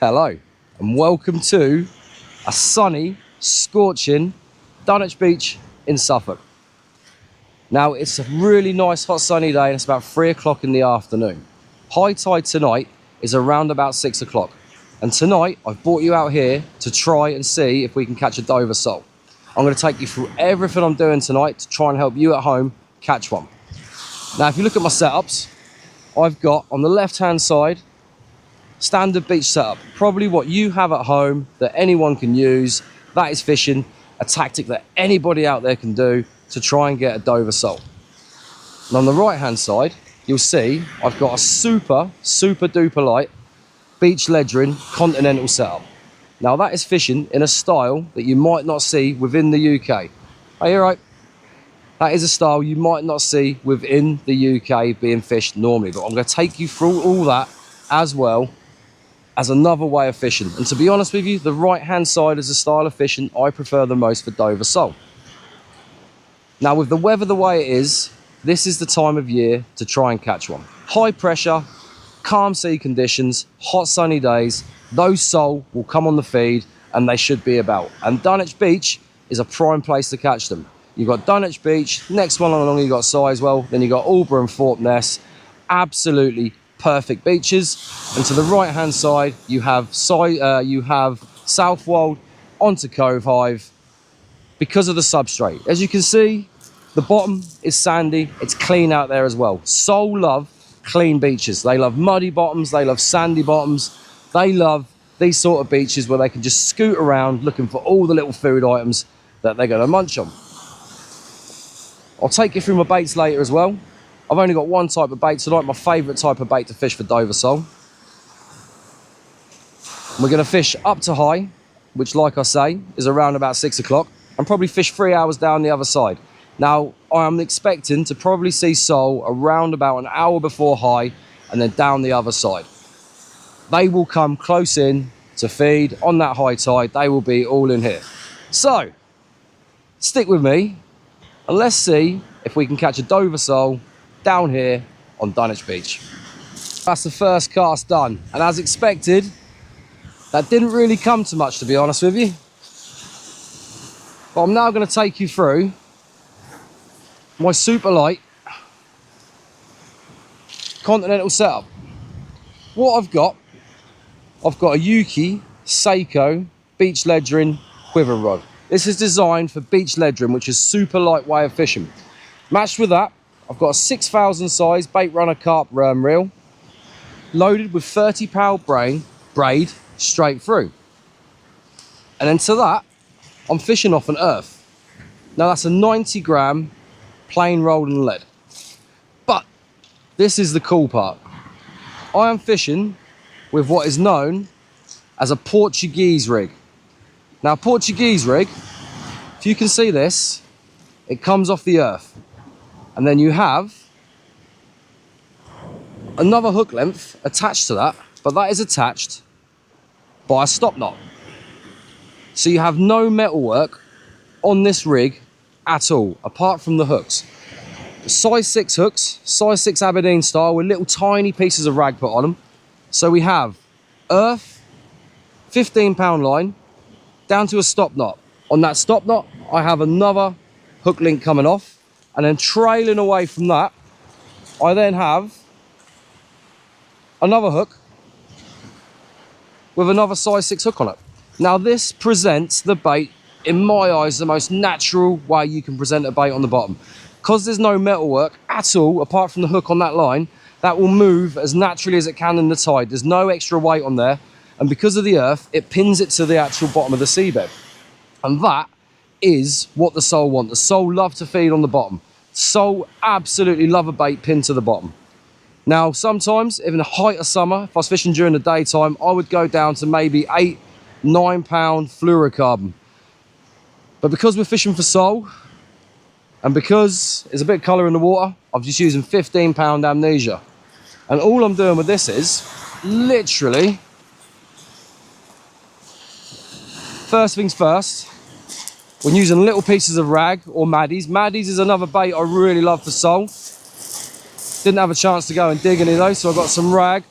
Hello and welcome to a sunny, scorching Dunwich Beach in Suffolk. Now it's a really nice hot sunny day and it's about 3 o'clock in the afternoon. High tide tonight is around about 6 o'clock. And tonight I've brought you out here to try and see if we can catch a Dover sole. I'm going to take you through everything I'm doing tonight to try and help you at home catch one. Now if you look at my setups, I've got on the left hand side standard beach setup, probably what you have at home that anyone can use. That is fishing, a tactic that anybody out there can do to try and get a Dover sole. And on the right hand side, you'll see I've got a super duper light beach ledgering Continental setup. Now that is fishing in a style that you might not see within the UK. Are you right? That is a style you might not see within the UK being fished normally, but I'm going to take you through all that as well as another way of fishing. And to be honest with you, the right hand side is a style of fishing I prefer the most for Dover sole. Now with the weather the way it is, this is the time of year to try and catch one. High pressure, calm sea conditions, hot sunny days, those sole will come on the feed and they should be about. And Dunwich Beach is a prime place to catch them. You've got Dunwich Beach, next one along you've got Sizewell, then you've got Albury and Thorpe Ness. Absolutely perfect beaches. And to the right hand side you have Southwold onto Cove Hive because of the substrate. As you can see, the bottom is sandy, it's clean out there as well. Sole love clean beaches. They love muddy bottoms, they love sandy bottoms, they love these sort of beaches where they can just scoot around looking for all the little food items that they're going to munch on. I'll take you through my baits later as well. I've only got one type of bait tonight, my favourite type of bait to fish for Dover sole. We're going to fish up to high, which like I say, is around about 6 o'clock, and probably fish 3 hours down the other side. Now, I'm expecting to probably see sole around about an hour before high, and then down the other side. They will come close in to feed on that high tide, they will be all in here. So, stick with me, and let's see if we can catch a Dover sole down here on Dunwich Beach. That's the first cast done, and as expected, that didn't really come to much, to be honest with you. But I'm now going to take you through my super light Continental setup. What I've got a Yuki Seiko beach ledgering quiver rod. This is designed for beach ledgering, which is super light way of fishing. Matched with that, I've got a 6,000 size bait runner carp worm reel, loaded with 30-pound braid straight through. And then to that, I'm fishing off an earth. Now that's a 90-gram plain rolled and lead. But this is the cool part. I am fishing with what is known as a Portuguese rig. Now, Portuguese rig, if you can see this, it comes off the earth. And then you have another hook length attached to that, but that is attached by a stop knot. So you have no metalwork on this rig at all, apart from the hooks. Size 6 hooks, size 6 Aberdeen style, with little tiny pieces of rag put on them. So we have earth, 15-pound line, down to a stop knot. On that stop knot, I have another hook link coming off, and then trailing away from that, I then have another hook with another size 6 hook on it. Now this presents the bait, in my eyes, the most natural way you can present a bait on the bottom. Because there's no metalwork at all, apart from the hook on that line, that will move as naturally as it can in the tide. There's no extra weight on there. And because of the earth, it pins it to the actual bottom of the seabed. And that is what the sole want. The sole love to feed on the bottom. Sole absolutely love a bait pinned to the bottom. Now, sometimes, in the height of summer, if I was fishing during the daytime, I would go down to maybe 8, 9-pound fluorocarbon. But because we're fishing for sole, and because there's a bit of colour in the water, I'm just using 15-pound amnesia. And all I'm doing with this is, literally, first things first, when using little pieces of rag or maddies. Maddies is another bait I really love for sole. Didn't have a chance to go and dig any of those, so I got some rag.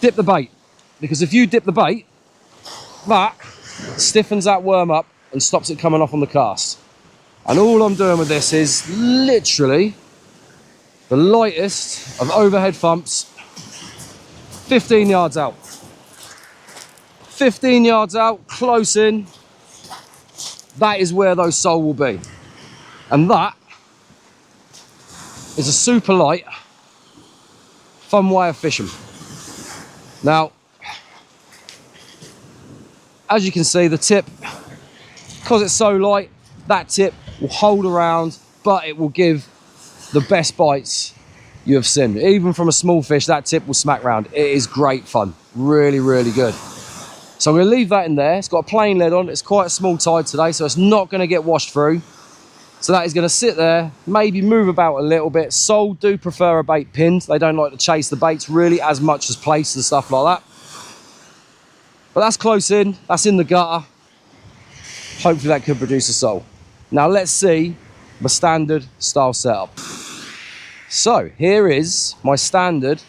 dip the bait. Because if you dip the bait, that stiffens that worm up and stops it coming off on the cast. And all I'm doing with this is literally the lightest of overhead thumps, 15 yards out. 15 yards out, close in. That is where those sole will be. And that is a super light, fun way of fishing. Now, as you can see, the tip, because it's so light, that tip will hold around, but it will give the best bites you have seen. Even from a small fish, that tip will smack round. It is great fun, really, really good. So I'm going to leave that in there. It's got a plain lid on. It's quite a small tide today, so it's not going to get washed through. So that is going to sit there, maybe move about a little bit. Sole do prefer a bait pinned. They don't like to chase the baits really as much as place and stuff like that. But that's close in, that's in the gutter. Hopefully that could produce a sole. Now let's see my standard style setup. So here is my standard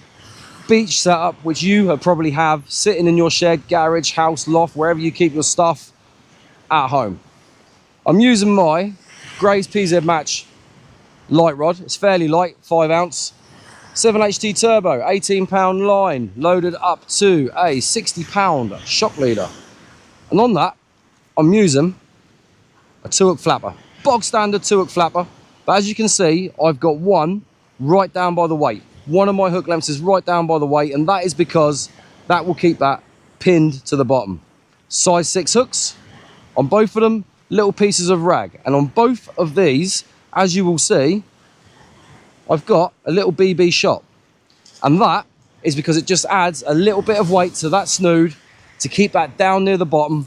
beach setup, which you probably have sitting in your shed, garage, house, loft, wherever you keep your stuff at home. I'm using my Gray's PZ Match light rod. It's fairly light, 5 ounce. 7HT turbo, 18-pound line, loaded up to a 60-pound shock leader. And on that, I'm using a 2-hook flapper. Bog standard 2-hook flapper. But as you can see, I've got one right down by the weight. One of my hook lengths is right down by the weight, and that is because that will keep that pinned to the bottom. Size 6 hooks. On both of them, little pieces of rag. And on both of these, as you will see, I've got a little BB shot, and that is because it just adds a little bit of weight to that snood to keep that down near the bottom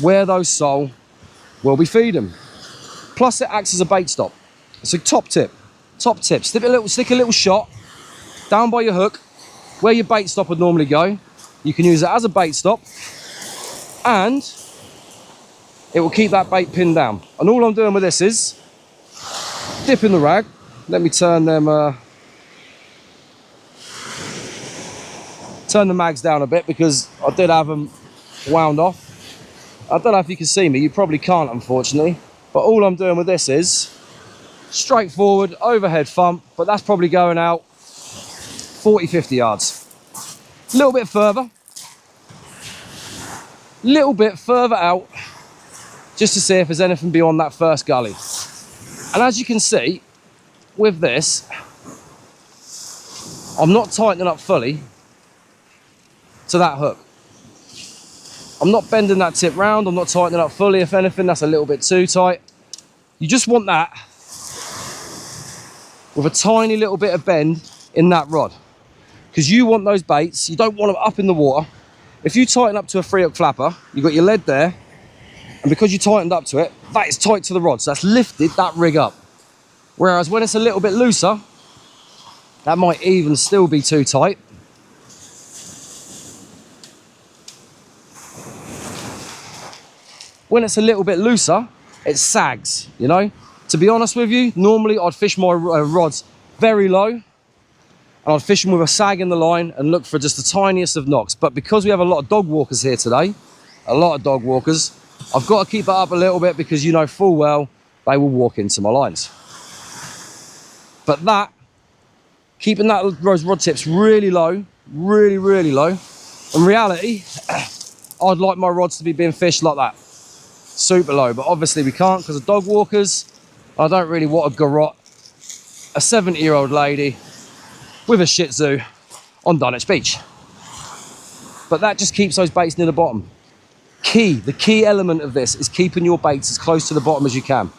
where those sole will be feeding. Plus it acts as a bait stop. It's a top tip. Stick a little shot down by your hook where your bait stop would normally go. You can use it as a bait stop, and it will keep that bait pinned down. And all I'm doing with this is dipping the rag. Let me turn them, turn the mags down a bit because I did have them wound off. I don't know if you can see me, you probably can't unfortunately, but all I'm doing with this is straightforward overhead thump, but that's probably going out 40-50 yards. A little bit further out, just to see if there's anything beyond that first gully. And as you can see, with this, I'm not tightening up fully to that hook. I'm not bending that tip round, I'm not tightening up fully. If anything, that's a little bit too tight. You just want that with a tiny little bit of bend in that rod, because you want those baits, you don't want them up in the water. If you tighten up to a 3-hook flapper, you've got your lead there, and because you tightened up to it, that is tight to the rod, so that's lifted that rig up. Whereas when it's a little bit looser, that might even still be too tight. When it's a little bit looser, it sags, you know. To be honest with you, normally I'd fish my rods very low, and I'd fish them with a sag in the line and look for just the tiniest of knocks. But because we have a lot of dog walkers here today, I've got to keep it up a little bit because you know full well they will walk into my lines. But that, keeping those rod tips really low, really low. In reality, I'd like my rods to be being fished like that, super low. But obviously we can't because of dog walkers. I don't really want to garrot a 70-year-old lady with a Shih Tzu on Dunwich Beach. But that just keeps those baits near the bottom. The key element of this is keeping your baits as close to the bottom as you can,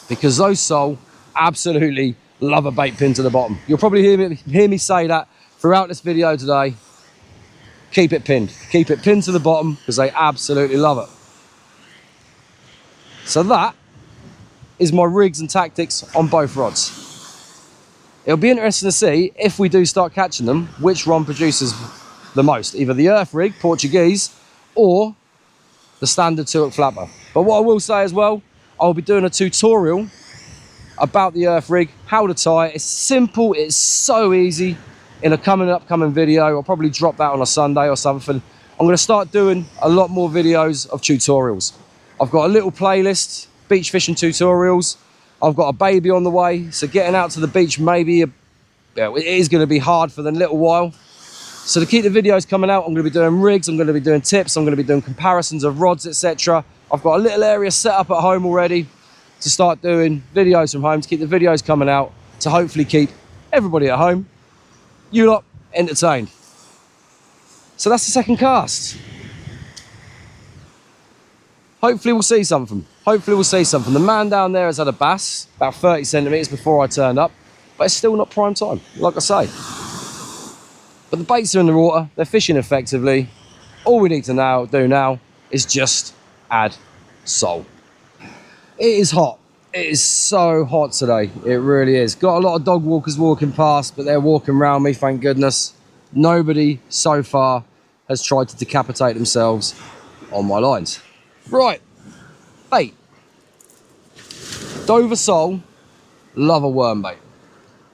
because those sole absolutely love a bait pin to the bottom. You'll probably hear me say that throughout this video today. Keep it pinned to the bottom because they absolutely love it. So that is my rigs and tactics on both rods. It'll be interesting to see, if we do start catching them, which one produces the most, either the earth rig, Portuguese, or the standard 2-hook flapper. But what I will say as well, I'll be doing a tutorial about the earth rig, how to tie it. It's simple, it's so easy. in a upcoming video. I'll probably drop that on a Sunday or something. I'm going to start doing a lot more videos of tutorials. I've got a little playlist, beach fishing tutorials. I've got a baby on the way, so getting out to the beach maybe it is going to be hard for the little while. So to keep the videos coming out, I'm going to be doing rigs, I'm going to be doing tips, I'm going to be doing comparisons of rods, etc. I've got a little area set up at home already to start doing videos from home, to keep the videos coming out, to hopefully keep everybody at home, you lot, entertained. So that's the second cast. Hopefully we'll see something. Hopefully we'll see something. The man down there has had a bass about 30 centimetres before I turned up, but it's still not prime time, like I say. But the baits are in the water, they're fishing effectively. All we need to do now is just add salt. It is hot. It is so hot today. It really is. Got a lot of dog walkers walking past, but they're walking around me, thank goodness. Nobody so far has tried to decapitate themselves on my lines. Right, bait. Dover sole love a worm bait.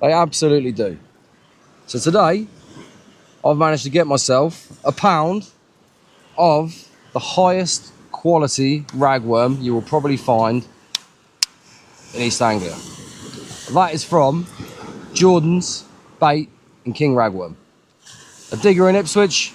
They absolutely do. So today, I've managed to get myself a pound of the highest quality ragworm you will probably find in East Anglia. That is from Jordan's Bait and King Ragworm. A digger in Ipswich.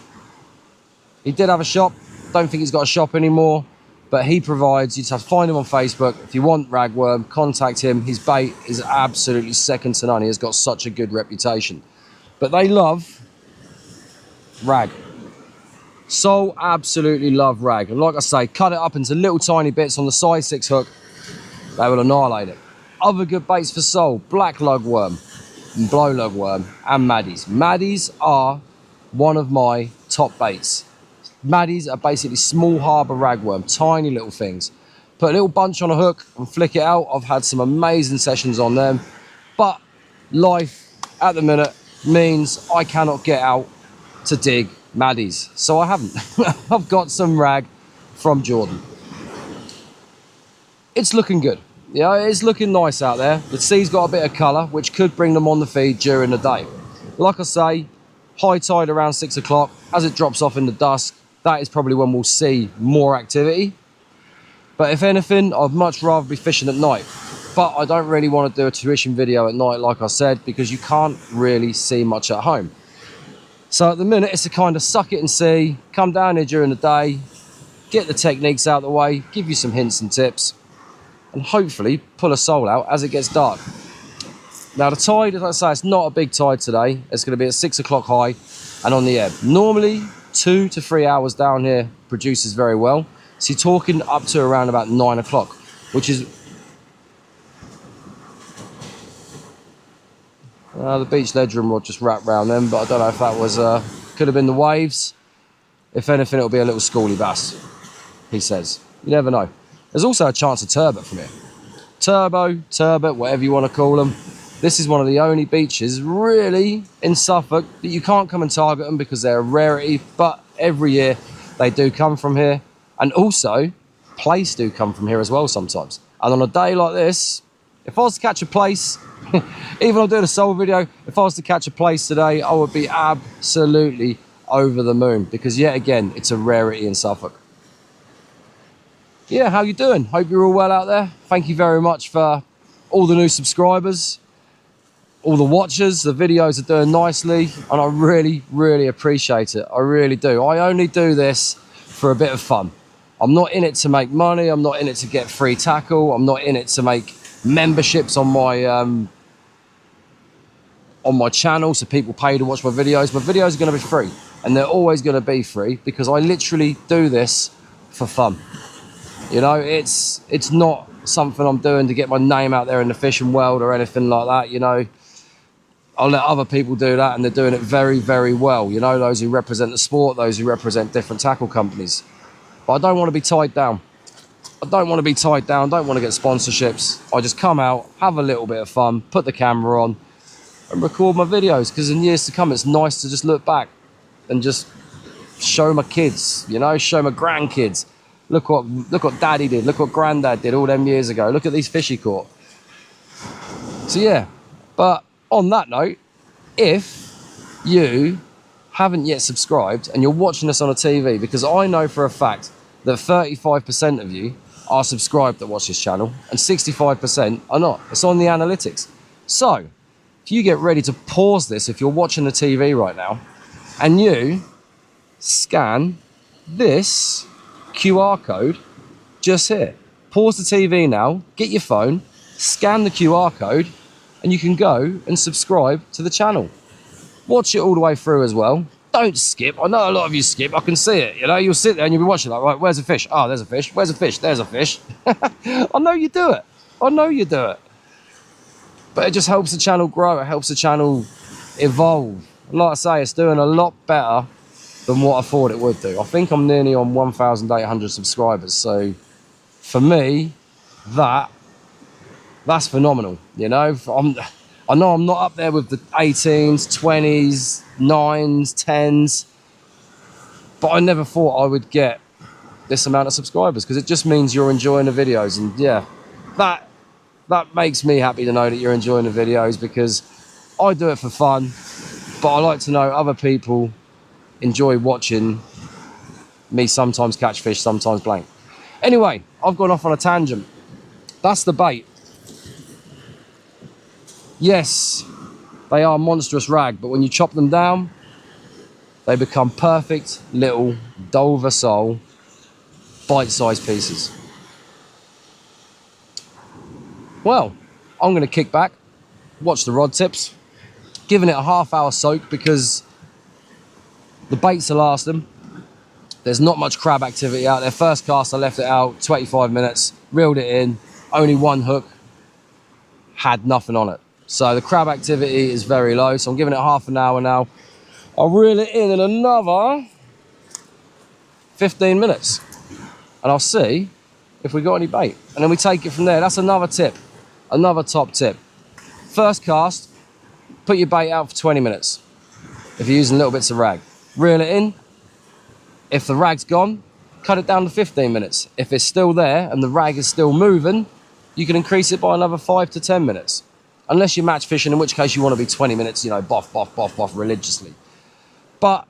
He did have a shop. Don't think he's got a shop anymore, but he provides, you just have to find him on Facebook. If you want ragworm, contact him. His bait is absolutely second to none. He has got such a good reputation. But they love rag. So absolutely love rag. And like I say, cut it up into little tiny bits on the size 6 hook. They will annihilate it. Other good baits for sole, black lugworm, and blow lugworm, and maddies. Maddies are one of my top baits. Maddies are basically small harbour ragworm, tiny little things. Put a little bunch on a hook and flick it out. I've had some amazing sessions on them. But life at the minute means I cannot get out to dig maddies. So I haven't. I've got some rag from Jordan. It's looking good. Yeah, it's looking nice out there. The sea's got a bit of colour, which could bring them on the feed during the day. Like I say, high tide around 6 o'clock. As it drops off in the dusk, that is probably when we'll see more activity. But if anything, I'd much rather be fishing at night. But I don't really want to do a tuition video at night, like I said, because you can't really see much at home. So at the minute, it's a kind of suck it and see, come down here during the day, get the techniques out of the way, give you some hints and tips, and hopefully pull a sole out as it gets dark. Now the tide, as I say, it's not a big tide today. It's going to be at 6 o'clock high and on the ebb. Normally 2 to 3 hours down here produces very well. So you're talking up to around about 9 o'clock, which is... the beach ledger rod just wrapped around them, but I don't know if that was... could have been the waves. If anything, it'll be a little schooly bass, he says. You never know. There's also a chance of turbot from here. Turbo, turbot, whatever you want to call them. This is one of the only beaches really in Suffolk that you can't come and target them because they're a rarity, but every year they do come from here. And also, plaice do come from here as well sometimes. And on a day like this, if I was to catch a plaice, even I'm doing a sole video, if I was to catch a plaice today, I would be absolutely over the moon because yet again, it's a rarity in Suffolk. Yeah, how you doing? Hope you're all well out there. Thank you very much for all the new subscribers, all the watchers. The videos are doing nicely and I really, really appreciate it. I really do. I only do this for a bit of fun. I'm not in it to make money. I'm not in it to get free tackle. I'm not in it to make memberships on my channel so people pay to watch my videos. My videos are going to be free and they're always going to be free because I literally do this for fun. You know, it's not something I'm doing to get my name out there in the fishing world or anything like that. You know, I'll let other people do that and they're doing it very, very well. You know, those who represent the sport, those who represent different tackle companies. But I don't want to be tied down. I don't want to be tied down, don't want to get sponsorships. I just come out, have a little bit of fun, put the camera on and record my videos because in years to come it's nice to just look back and just show my kids, you know, show my grandkids. Look what daddy did, look what granddad did all them years ago. Look at these fish he caught. So yeah, but on that note, if you haven't yet subscribed and you're watching us on a TV, because I know for a fact that 35% of you are subscribed that watch this channel and 65% are not. It's on the analytics. So if you get ready to pause this, if you're watching the TV right now, and you scan this QR code just here. Pause the TV now, get your phone, scan the QR code, and you can go and subscribe to the channel. Watch it all the way through as well. Don't skip. I know a lot of you skip. I can see it. You know, you'll sit there and you'll be watching like, right, where's a fish? Oh, there's a fish. Where's a fish? There's a fish. I know you do it. I know you do it. But it just helps the channel grow. It helps the channel evolve. Like I say, it's doing a lot better than what I thought it would do. I think I'm nearly on 1,800 subscribers. So for me, that's phenomenal. You know, I know I'm not up there with the 18s, 20s, 9s, 10s, but I never thought I would get this amount of subscribers, because it just means you're enjoying the videos. And yeah, that makes me happy to know that you're enjoying the videos, because I do it for fun, but I like to know other people enjoy watching me sometimes catch fish, sometimes blank. Anyway, I've gone off on a tangent. That's the bait. Yes, they are monstrous rag, but when you chop them down, they become perfect little Dover sole bite-sized pieces. Well, I'm going to kick back, watch the rod tips, giving it a half-hour soak because the baits are lasting. There's not much crab activity out there. First cast, I left it out 25 minutes, reeled it in, only one hook, had nothing on it. So the crab activity is very low, so I'm giving it half an hour now. I'll reel it in another 15 minutes and I'll see if we got any bait. And then we take it from there. That's another tip, another top tip. First cast, put your bait out for 20 minutes. If you're using little bits of rag, reel it in. If the rag's gone, cut it down to 15 minutes. If it's still there and the rag is still moving, you can increase it by another 5 to 10 minutes. Unless you're match fishing, in which case you want to be 20 minutes, you know, boff religiously. But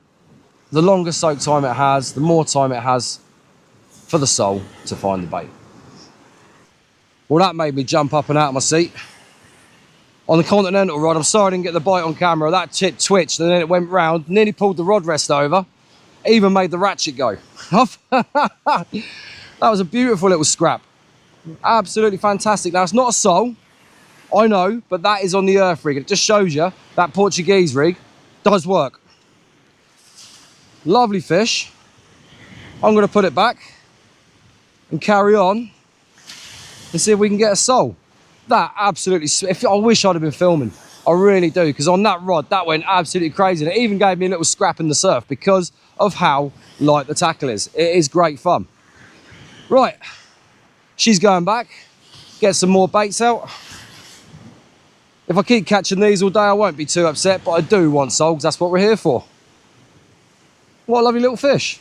the longer soak time it has, the more time it has for the sole to find the bait. Well, that made me jump up and out of my seat. On the Continental rod, I'm sorry I didn't get the bite on camera. That tip twitched and then it went round, nearly pulled the rod rest over, even made the ratchet go. That was a beautiful little scrap. Absolutely fantastic. Now, it's not a sole, I know, but that is on the earth rig. It just shows you that Portuguese rig does work. Lovely fish. I'm going to put it back and carry on and see if we can get a sole. That absolutely, I wish I'd have been filming. I really do, because on that rod, that went absolutely crazy. And it even gave me a little scrap in the surf because of how light the tackle is. It is great fun. Right, she's going back. Get some more baits out. If I keep catching these all day, I won't be too upset, but I do want sole, because that's what we're here for. What a lovely little fish.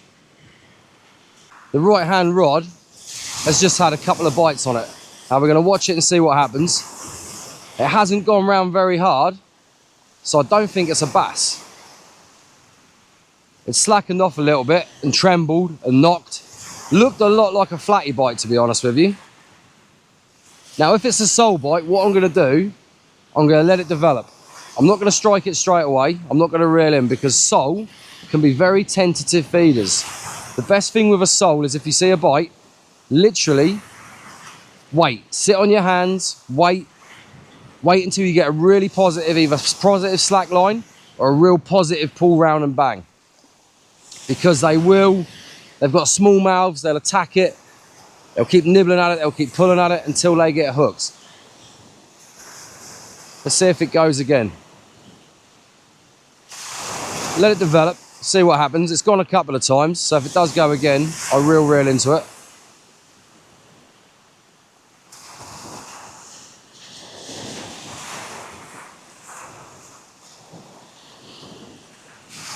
The right-hand rod has just had a couple of bites on it. Now we're going to watch it and see what happens. It hasn't gone round very hard, so I don't think it's a bass. It slackened off a little bit and trembled and knocked. Looked a lot like a flatty bite, to be honest with you. Now, if it's a sole bite, what I'm going to do, I'm going to let it develop. I'm not going to strike it straight away. I'm not going to reel in, because sole can be very tentative feeders. The best thing with a sole is if you see a bite, literally wait. Sit on your hands, wait until you get a really positive, either positive slack line or a real positive pull round and bang. Because they've got small mouths, they'll attack it, they'll keep nibbling at it, they'll keep pulling at it until they get hooked. Let's see if it goes again. Let it develop, see what happens. It's gone a couple of times, so if it does go again, I'll reel into it.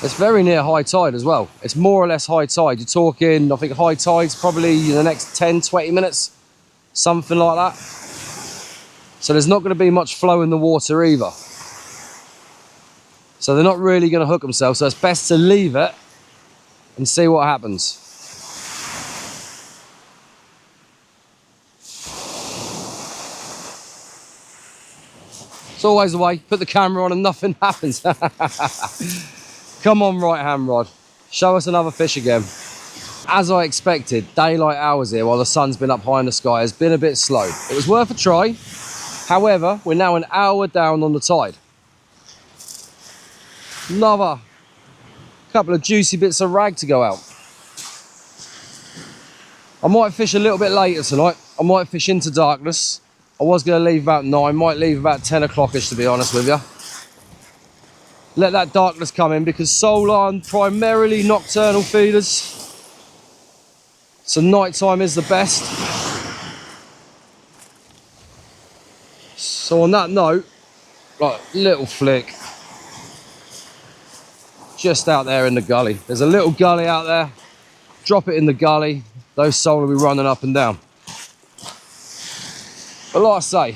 It's very near high tide as well. It's more or less high tide. You're talking, I think high tide's probably in the next 10, 20 minutes, something like that. So there's not going to be much flow in the water either. So they're not really going to hook themselves. So it's best to leave it and see what happens. It's always the way. Put the camera on and nothing happens. Come on, right hand rod. Show us another fish again. As I expected, daylight hours here while the sun's been up high in the sky has been a bit slow. It was worth a try. However, we're now an hour down on the tide. Another couple of juicy bits of rag to go out. I might fish a little bit later tonight. I might fish into darkness. I was going to leave about 9, might leave about 10 o'clock-ish, to be honest with you. Let that darkness come in, because sole are primarily nocturnal feeders. So nighttime is the best. So on that note, like, little flick. Just out there in the gully. There's a little gully out there. Drop it in the gully. Those sole will be running up and down. But like I say,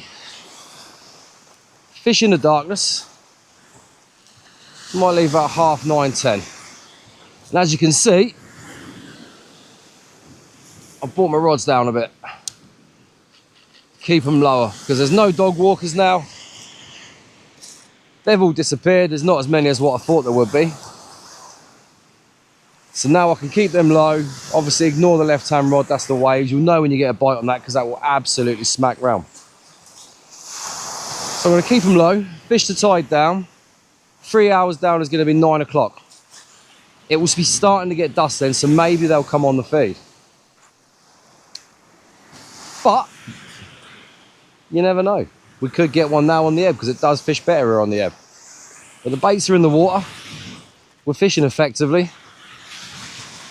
fish in the darkness. Might leave about 9:30, 10. And as you can see, I've brought my rods down a bit. Keep them lower, because there's no dog walkers now. They've all disappeared. There's not as many as what I thought there would be. So now I can keep them low. Obviously ignore the left hand rod, that's the waves. You'll know when you get a bite on that, because that will absolutely smack round. So I'm going to keep them low, fish the tide down. 3 hours down is going to be 9 o'clock. It will be starting to get dusk then, so maybe they'll come on the feed. But you never know. We could get one now on the ebb, because it does fish better on the ebb. But the baits are in the water. We're fishing effectively.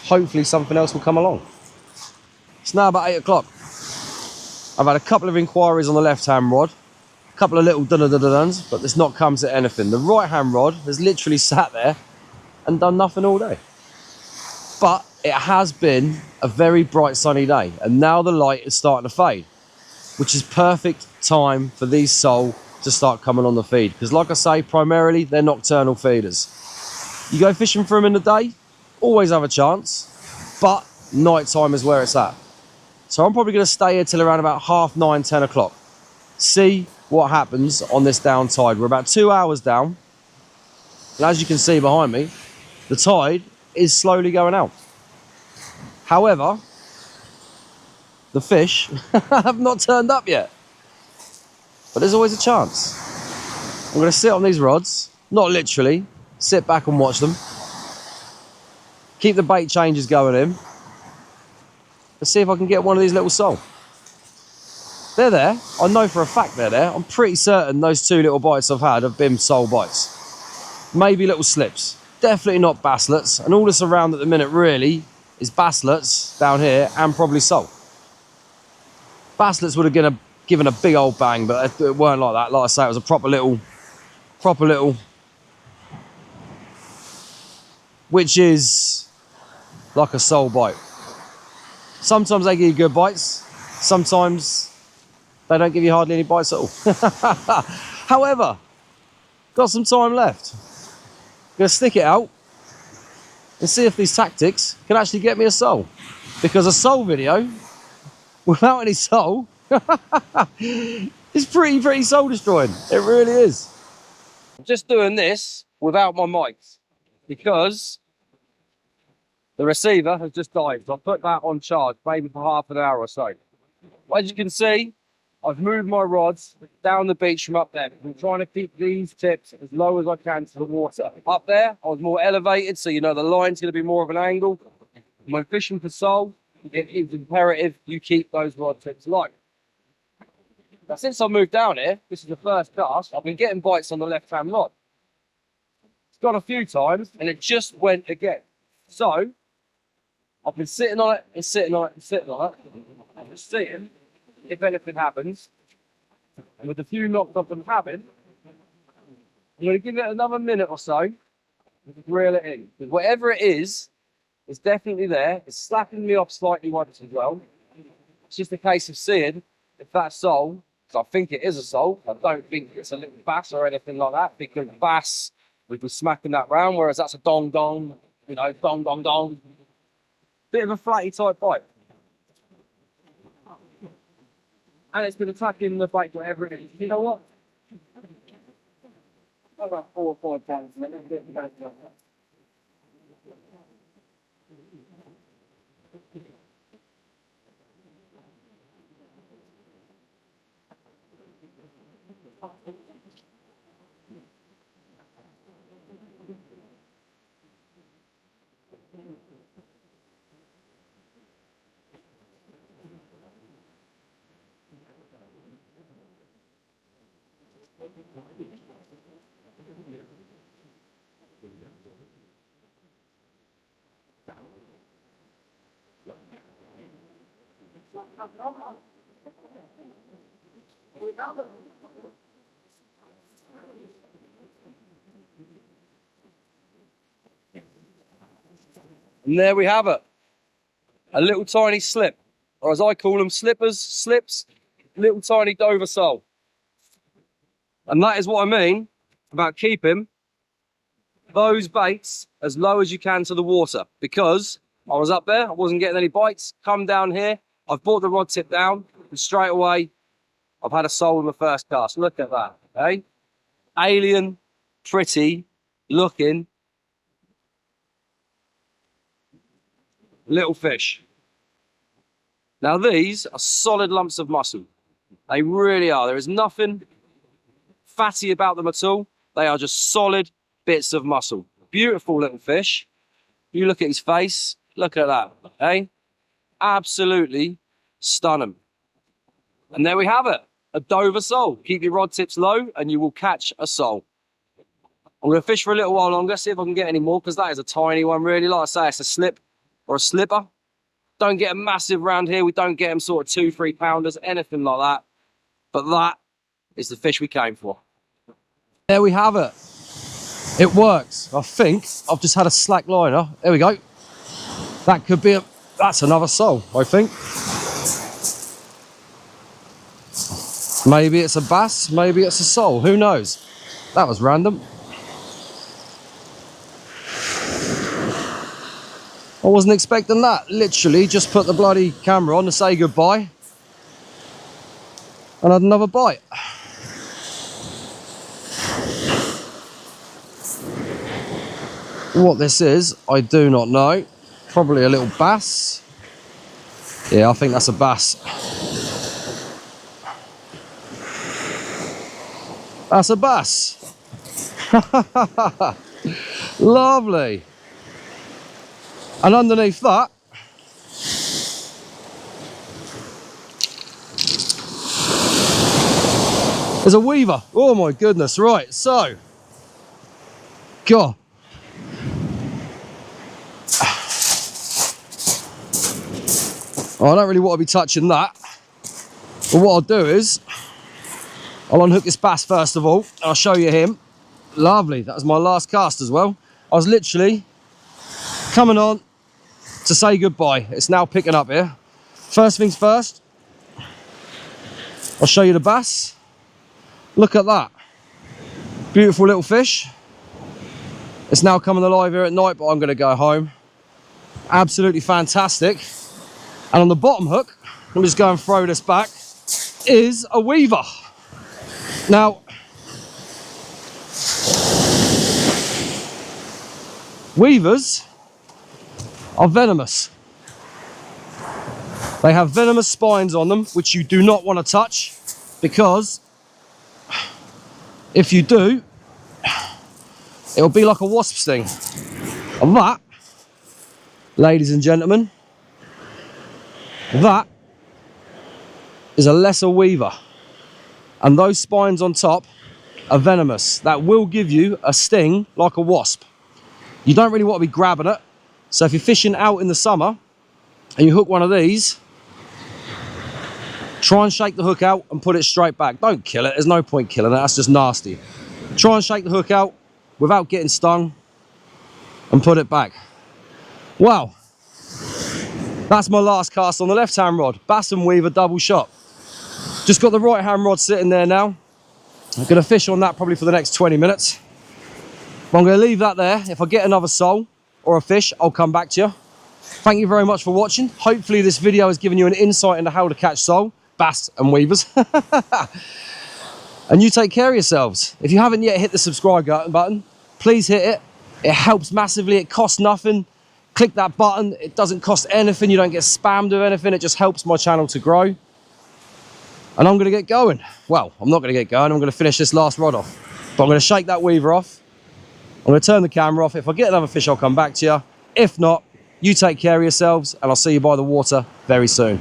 Hopefully something else will come along. It's now about 8 o'clock. I've had a couple of inquiries on the left hand rod. A couple of little dun-dun-dun-duns, but it's not come to anything. The right hand rod has literally sat there and done nothing all day. But it has been a very bright sunny day, and now the light is starting to fade, which is perfect time for these sole to start coming on the feed, because like I say, primarily they're nocturnal feeders. You go fishing for them in the day, always have a chance, but night time is where it's at. So I'm probably going to stay here till around about 9:30, 10 o'clock. See what happens on this down tide. We're about 2 hours down, and as you can see behind me, the tide is slowly going out. However, the fish have not turned up yet, but there's always a chance. I'm going to sit on these rods, not literally, sit back and watch them, keep the bait changes going in. Let's see if I can get one of these little sole. They're there. I know for a fact they're there. I'm pretty certain those 2 little bites I've had have been sole bites. Maybe little slips. Definitely not basslets. And all that's around at the minute really is basslets down here and probably sole. Basslets would have given a big old bang, but it weren't like that. Like I say, it was a proper little, which is like a sole bite. Sometimes they give you good bites. Sometimes they don't give you hardly any bites at all. However, got some time left. I'm going to stick it out and see if these tactics can actually get me a sole. Because a sole video without any sole is pretty soul destroying. It really is. I'm just doing this without my mics because the receiver has just died. So I put that on charge maybe for half an hour or so. As you can see, I've moved my rods down the beach from up there. I'm trying to keep these tips as low as I can to the water. Up there, I was more elevated, so you know the line's going to be more of an angle. When fishing for sole, it is imperative you keep those rod tips low. Now, since I moved down here, this is the first cast, I've been getting bites on the left-hand rod. It's gone a few times, and it just went again. So, I've been sitting on it, and sitting on it, and sitting on it. I'm just seeing if anything happens. And with the few knocks I've been having, I'm going to give it another minute or so and reel it in. Because whatever it is, it's definitely there. It's slapping me off slightly once as well. It's just a case of seeing if that sole, because I think it is a sole. I don't think it's a little bass or anything like that, because bass, we've been smacking that round, whereas that's a dong dong, you know, dong dong dong. Bit of a flatty type bite. And it's been attacking the bait, whatever it is. You know what? About 4 or 5 pounds. And there we have it. A little tiny slip, or as I call them, slippers, slips, little tiny Dover sole. And that is what I mean about keeping those baits as low as you can to the water, because I was up there, I wasn't getting any bites. Come down here, I've brought the rod tip down, and straight away I've had a sole in the first cast. Look at that, eh? Alien, pretty looking little fish. Now these are solid lumps of muscle. They really are. There is nothing fatty about them at all. They are just solid bits of muscle. Beautiful little fish. You look at his face, look at that, eh? Absolutely stunning. And there we have it, a Dover sole. Keep your rod tips low and you will catch a sole. I'm going to fish for a little while longer, see if I can get any more, because that is a tiny one really. Like I say, it's a slip or a slipper. Don't get a massive round here. We don't get them sort of 2-3 pounders, anything like that. But that is the fish we came for. There we have it. It works. I think I've just had a slack liner. There we go. That could be that's another sole, I think. Maybe it's a bass, maybe it's a sole, who knows? That was random. I wasn't expecting that. Literally just put the bloody camera on to say goodbye and had another bite. What this is, I do not know. Probably a little bass. Yeah, I think that's a bass. That's a bass. Lovely. And underneath that is a weaver. Oh my goodness. Right, so God. I don't really want to be touching that. But what I'll do is I'll unhook this bass first of all, and I'll show you him. Lovely. That was my last cast as well. I was literally coming on to say goodbye. It's now picking up here. First things first, I'll show you the bass. Look at that. Beautiful little fish. It's now coming alive here at night, but I'm going to go home. Absolutely fantastic. And on the bottom hook, let me just go and throw this back, is a weaver. Now, weavers are venomous. They have venomous spines on them, which you do not want to touch, because if you do, it'll be like a wasp sting. And that, ladies and gentlemen, that is a lesser weaver. And those spines on top are venomous. That will give you a sting like a wasp. You don't really want to be grabbing it. So if you're fishing out in the summer and you hook one of these, try and shake the hook out and put it straight back. Don't kill it. There's no point killing it. That's just nasty. Try and shake the hook out without getting stung and put it back. Wow. That's my last cast on the left-hand rod. Bass and weaver double shot. Just got the right-hand rod sitting there now. I'm going to fish on that probably for the next 20 minutes. But I'm going to leave that there. If I get another sole or a fish, I'll come back to you. Thank you very much for watching. Hopefully this video has given you an insight into how to catch sole, bass and weavers. And you take care of yourselves. If you haven't yet hit the subscribe button, please hit it. It helps massively. It costs nothing. Click that button. It doesn't cost anything. You don't get spammed with anything. It just helps my channel to grow. And I'm going to get going. Well, I'm not going to get going. I'm going to finish this last rod off. But I'm going to shake that weaver off. I'm going to turn the camera off. If I get another fish, I'll come back to you. If not, you take care of yourselves, and I'll see you by the water very soon.